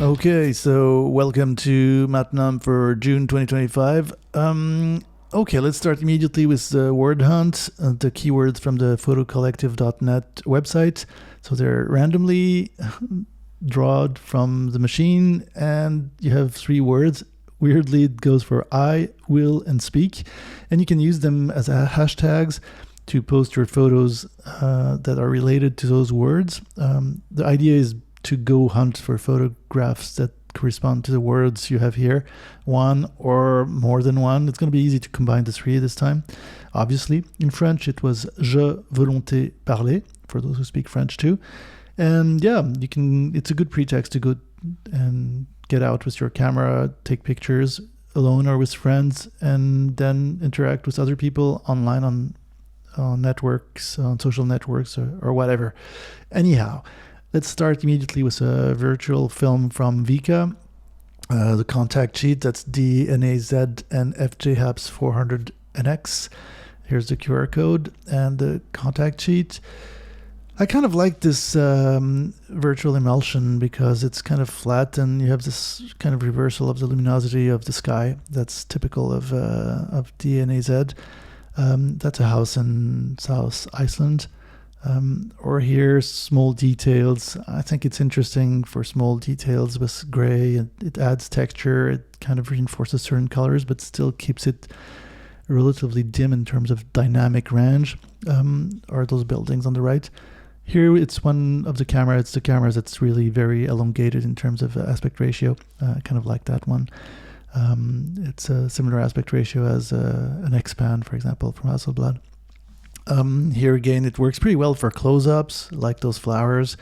Okay, so welcome to Matnum for June 2025. Okay, let's start immediately with the word hunt, the keywords from the photocollective.net website. So they're randomly drawn from the machine, and you have 3 words. Weirdly, it goes for I, will, and speak, and you can use them as hashtags to post your photos that are related to those words. The idea is to go hunt for photographs that correspond to the words you have here, one or more than one. It's going to be easy to combine the 3 this time. Obviously, in French, it was je volonté parler, for those who speak French too. And yeah, it's a good pretext to go and get out with your camera, take pictures alone or with friends, and then interact with other people online on networks, on social networks or whatever. Anyhow, let's start immediately with a virtual film from Vika. The contact sheet, that's DNAZ and FJAPS 400NX. Here's the QR code and the contact sheet. I kind of like this virtual emulsion because it's kind of flat and you have this kind of reversal of the luminosity of the sky. That's typical of DNAZ. That's a house in South Iceland. Or here, small details. I think it's interesting for small details with gray. It adds texture. It kind of reinforces certain colors, but still keeps it relatively dim in terms of dynamic range. Or those buildings on the right. Here, it's one of the camera. It's the camera that's really very elongated in terms of aspect ratio. Kind of like that one. It's a similar aspect ratio as an XPan, for example, from Hasselblad. Here again, it works pretty well for close-ups, like those flowers,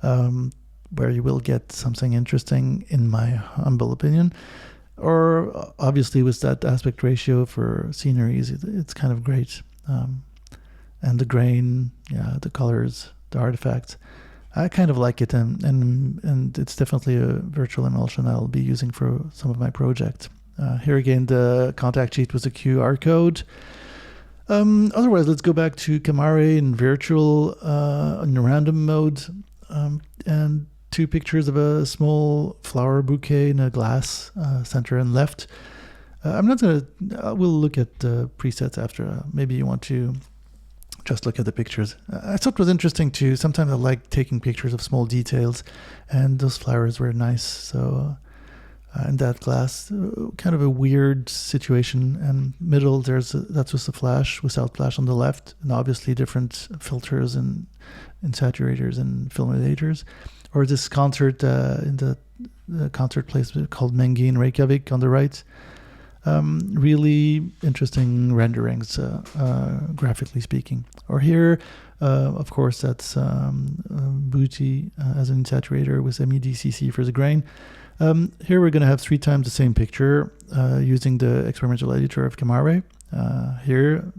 where you will get something interesting, in my humble opinion. Or obviously with that aspect ratio for sceneries, it's kind of great. And the grain, the colors, the artifacts. I kind of like it, and it's definitely a virtual emulsion I'll be using for some of my projects. Here again, the contact sheet was a QR code. Otherwise, let's go back to Camar in virtual, in random mode, and 2 pictures of a small flower bouquet in a glass, center and left. We'll look at the presets after. Maybe you want to just look at the pictures. I thought it was interesting too. Sometimes I like taking pictures of small details, and those flowers were nice. So in that glass, kind of a weird situation. And middle, that's with the flash, without flash on the left, and obviously different filters and saturators and filtrators. Or this concert in the concert place called Mengi in Reykjavík on the right. Really interesting renderings, graphically speaking. Or here, of course, that's bouquet as an saturator with MEDCC for the grain. Here we're going to have 3 times the same picture using the experimental editor of Camar. Here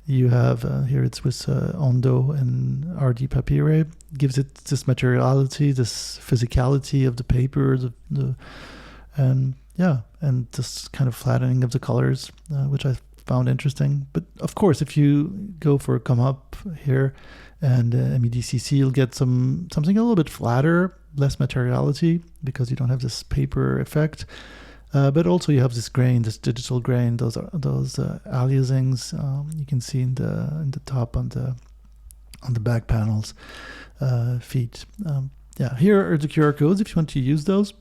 you have, here it's with Ondo and RD papery. Gives it this materiality, this physicality of the paper, and this kind of flattening of the colors, which I found interesting. But of course, if you go for Comop here and MEDCC, you'll get something a little bit flatter, less materiality, because you don't have this paper effect. But also you have this grain, this digital grain, those aliasings you can see in the top on the back panels, feet. Here are the QR codes if you want to use those.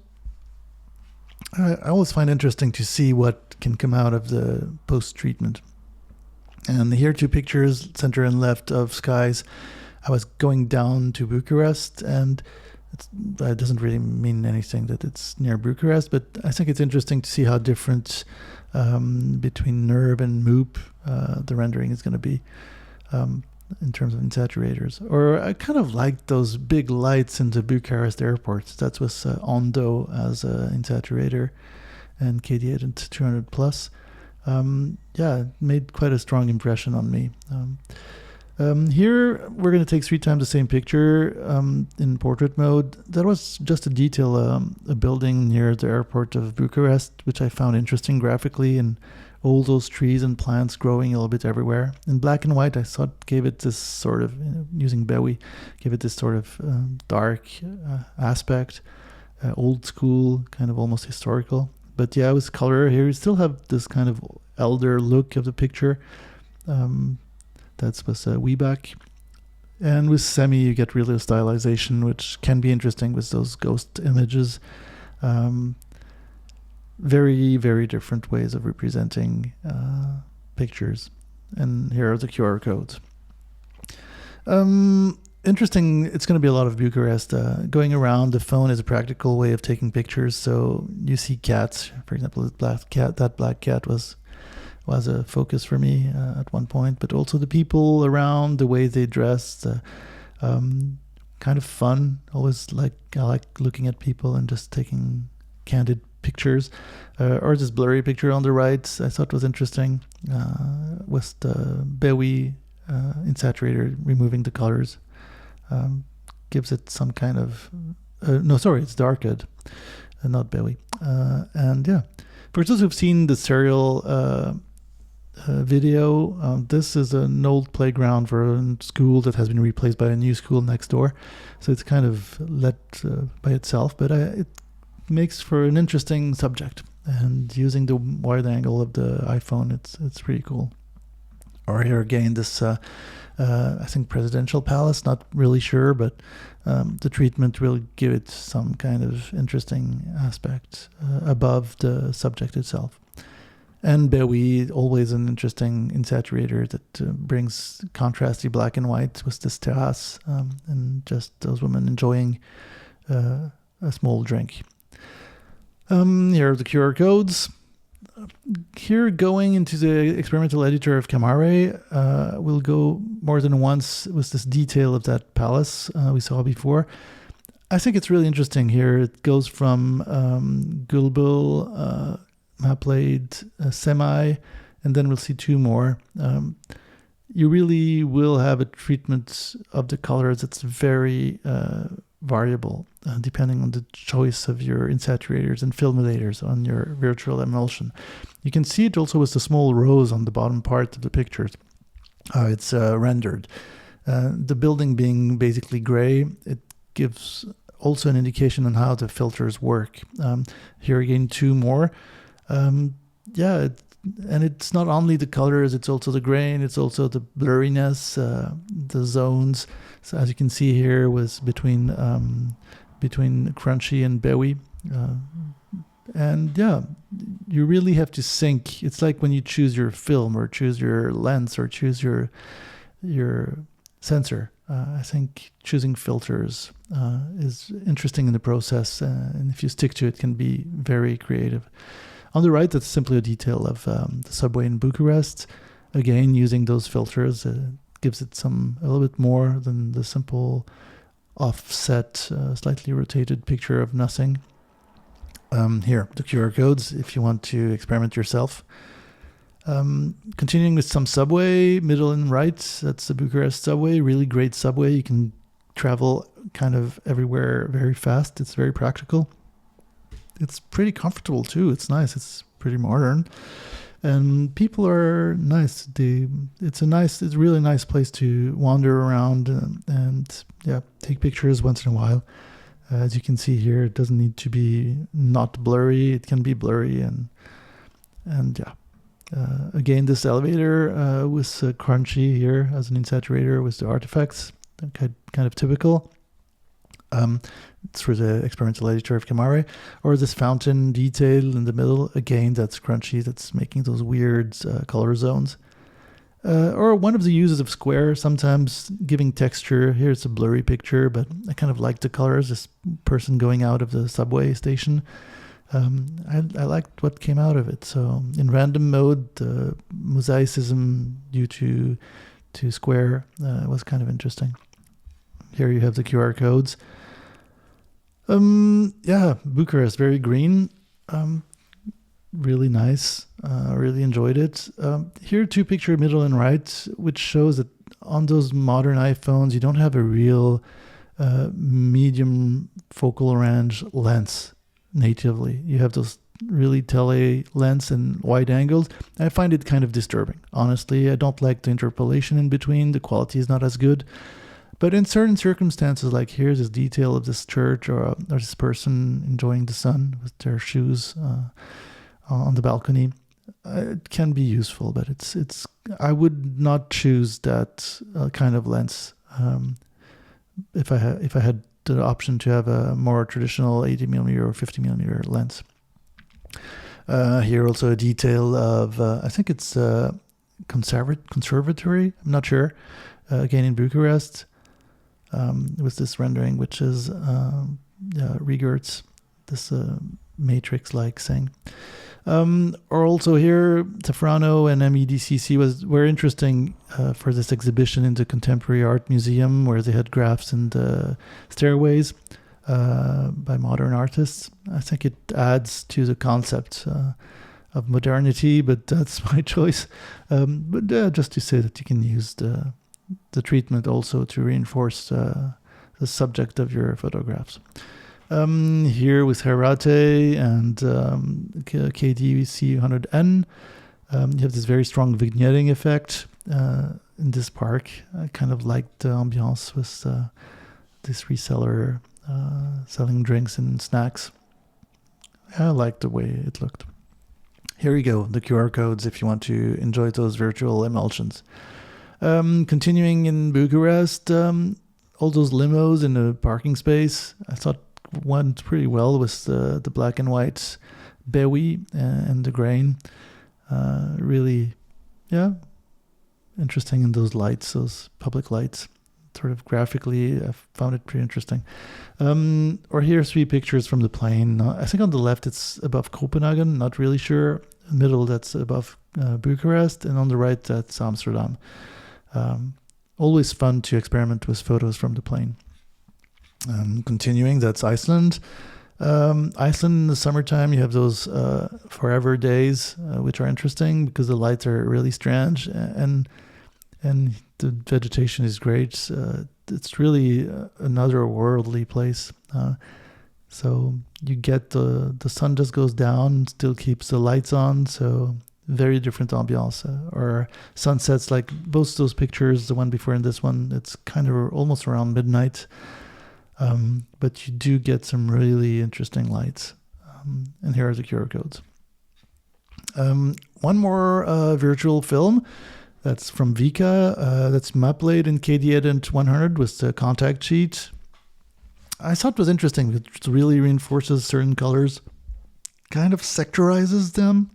I always find interesting to see what can come out of the post-treatment. And here 2 pictures, center and left, of skies. I was going down to Bucharest, and that doesn't really mean anything that it's near Bucharest, but I think it's interesting to see how different between NURB and MOOP the rendering is going to be in terms of insaturators. Or I kind of like those big lights in the Bucharest airport. That's with Ondo as an insaturator and KD8 and 200 plus. It made quite a strong impression on me. Here we're going to take 3 times the same picture in portrait mode. That was just a detail, a building near the airport of Bucharest, which I found interesting graphically, and all those trees and plants growing a little bit everywhere. In black and white, I thought gave it this sort of, using Bowie, gave it this sort of dark aspect. old school, kind of almost historical. But yeah, with color here, you still have this kind of elder look of the picture. That's with Weback. And with semi, you get really a stylization, which can be interesting with those ghost images. Very, very different ways of representing pictures. And here are the QR codes. Interesting, it's going to be a lot of Bucharest. Going around, the phone is a practical way of taking pictures. So you see cats, for example, that black cat was a focus for me at one point, but also the people around, the way they dressed, kind of fun. Always I like looking at people and just taking candid pictures, or this blurry picture on the right I thought was interesting, with the Bewi insaturator removing the colors. Gives it some kind of it's darkened, not Bewi. And yeah, for those who've seen the serial video, this is an old playground for a school that has been replaced by a new school next door, so it's kind of let by itself, but it makes for an interesting subject, and using the wide angle of the iPhone, it's pretty cool. Or here again, this I think presidential palace, not really sure, but the treatment will give it some kind of interesting aspect above the subject itself. And Bewi, always an interesting insaturator that brings contrasty black and white with this terrace, and just those women enjoying a small drink. Here are the QR codes. Here, going into the experimental editor of Camar, we'll go more than once with this detail of that palace we saw before. I think it's really interesting here. It goes from Gulbul, Maplade, Semi, and then we'll see two more. You really will have a treatment of the colors that's very variable, depending on the choice of your insaturators and filmulators on your virtual emulsion. You can see it also with the small rows on the bottom part of the pictures, how it's rendered. The building being basically gray, it gives also an indication on how the filters work. Here again, two more. And it's not only the colors, it's also the grain, it's also the blurriness, the zones. So as you can see here, was between Crunchy and Bewi. And yeah, you really have to sync. It's like when you choose your film or choose your lens or choose your sensor. I think choosing filters is interesting in the process, and if you stick to it, can be very creative. On the right, that's simply a detail of the subway in Bucharest. Again, using those filters gives it a little bit more than the simple offset, slightly rotated picture of nothing. Here, the QR codes, if you want to experiment yourself. Continuing with some subway, middle and right, that's the Bucharest subway, really great subway. You can travel kind of everywhere very fast. It's very practical. It's pretty comfortable too. It's nice. It's pretty modern. And people are nice. It's a really nice place to wander around and take pictures once in a while. As you can see here, it doesn't need to be not blurry. It can be blurry and again, this elevator with Crunchy here as an insaturator with the artifacts, kind of typical. Through the experimental editor of Camar, or this fountain detail in the middle, again, that's Crunchy, that's making those weird color zones. Or one of the uses of Square, sometimes giving texture. Here's a blurry picture, but I kind of like the colors, this person going out of the subway station. I liked what came out of it. So in random mode, the mosaicism due to Square was kind of interesting. Here you have the QR codes. Bucharest, very green. Really nice. Really enjoyed it. Here, two picture middle and right, which shows that on those modern iPhones, you don't have a real medium focal range lens natively. You have those really tele lens and wide angles. I find it kind of disturbing. Honestly, I don't like the interpolation in between. The quality is not as good. But in certain circumstances, like here's this detail of this church or this person enjoying the sun with their shoes on the balcony, it can be useful, but it's I would not choose that kind of lens if I had the option to have a more traditional 80mm or 50mm lens. Here also a detail of I think it's conservatory. I'm not sure. Again in Bucharest, with this rendering, which is Regert's this matrix-like thing. Or also here, Tefrano and MEDCC were interesting for this exhibition in the Contemporary Art Museum, where they had graphs in the stairways by modern artists. I think it adds to the concept of modernity, but that's my choice. But just to say that you can use the treatment also to reinforce the subject of your photographs. Here with Herate and KDC100N, you have this very strong vignetting effect in this park. I kind of liked the ambiance with this reseller selling drinks and snacks. I liked the way it looked. Here you go, the QR codes if you want to enjoy those virtual emulsions. Continuing in Bucharest, all those limos in the parking space, I thought went pretty well with the black and white Bewi and the grain. Really, interesting in those lights, those public lights. Sort of graphically, I found it pretty interesting. Or here, 3 pictures from the plane. I think on the left it's above Copenhagen, not really sure. Middle, that's above Bucharest, and on the right, that's Amsterdam. Always fun to experiment with photos from the plane. Continuing, that's Iceland. Iceland in the summertime, you have those forever days, which are interesting because the lights are really strange and the vegetation is great. It's really another worldly place. So you get the sun just goes down, still keeps the lights on, so very different ambiance. Or sunsets, like both those pictures, the one before and this one, it's kind of almost around midnight. But you do get some really interesting lights. And here are the QR codes. One more virtual film. That's from Vika. That's MapLate in KD Edit 100 with the contact sheet. I thought it was interesting. It really reinforces certain colors. Kind of sectorizes them.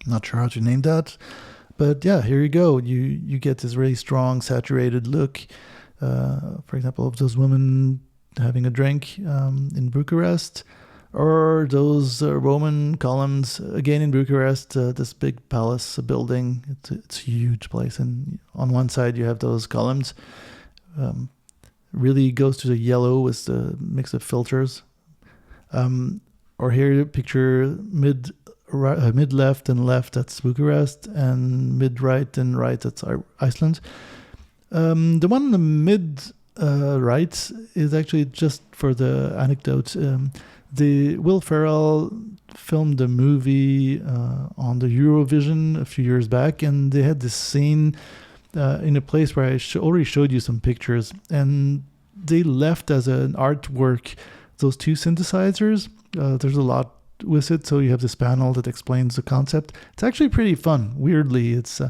Not sure how to name that. But yeah, here you go. You get this really strong saturated look. For example, of those women having a drink in Bucharest, or those Roman columns again in Bucharest. This big palace building, it's a huge place, and on one side you have those columns. Really goes to the yellow with the mix of filters. Or here, picture mid left and left, that's Bucharest, and mid right and right, that's Iceland. The one in the mid right is actually just for the anecdote. The Will Ferrell filmed a movie on the Eurovision a few years back, and they had this scene in a place where I already showed you some pictures, and they left as an artwork those 2 synthesizers. There's a lot with it, so you have this panel that explains the concept. It's actually pretty fun. Weirdly, it's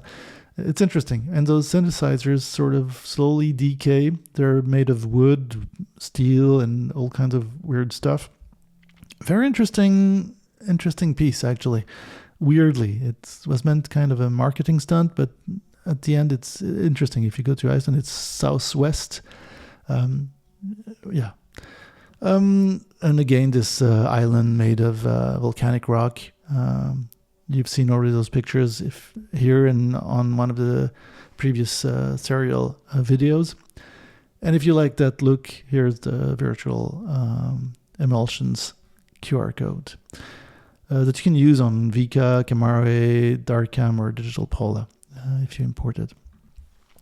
interesting. And those synthesizers sort of slowly decay. They're made of wood, steel, and all kinds of weird stuff. Very interesting piece, actually. Weirdly, it was meant kind of a marketing stunt, but at the end, it's interesting. If you go to Iceland, it's southwest. And again, this island made of volcanic rock. You've seen already those pictures here and on one of the previous serial videos. And if you like that look, here's the virtual emulsions QR code that you can use on Vika, Camar, Darkcam, or Digital Pola if you import it.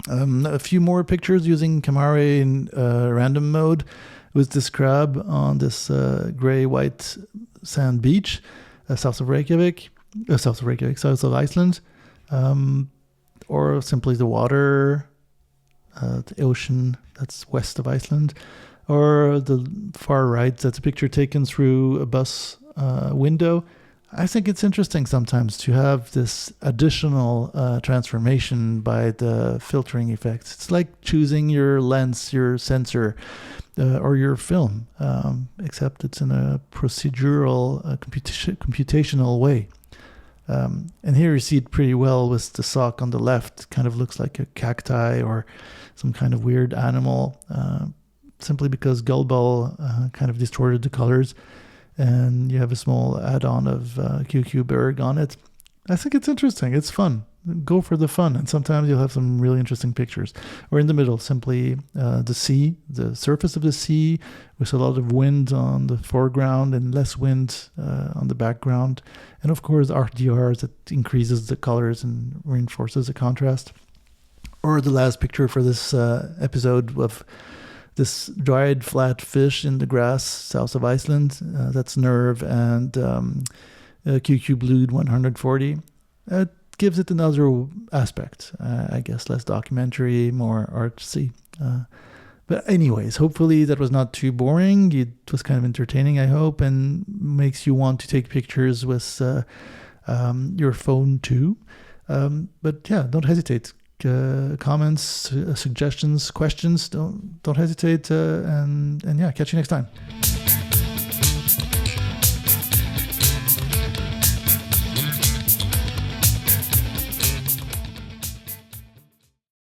A few more pictures using Camar in random mode with this crab on this gray-white sand beach south of Iceland, or simply the water the ocean that's west of Iceland. Or the far right, that's a picture taken through a bus window. I think it's interesting sometimes to have this additional transformation by the filtering effects. It's like choosing your lens, your sensor, or your film, except it's in a procedural, computational way. And here you see it pretty well with the sock on the left. Kind of looks like a cacti or some kind of weird animal, simply because Gulbul kind of distorted the colors. And you have a small add-on of cucuberg on it. I think it's interesting. It's fun. Go for the fun. And sometimes you'll have some really interesting pictures. Or in the middle, simply the sea, the surface of the sea, with a lot of wind on the foreground and less wind on the background. And of course, RDR that increases the colors and reinforces the contrast. Or the last picture for this episode of this dried flat fish in the grass south of Iceland. That's Nerve and cucuberg 140. It gives it another aspect, I guess, less documentary, more artsy. But anyways, hopefully that was not too boring. It was kind of entertaining, I hope, and makes you want to take pictures with your phone too. But yeah, don't hesitate. Comments, suggestions, questions, don't hesitate, and yeah, catch you next time.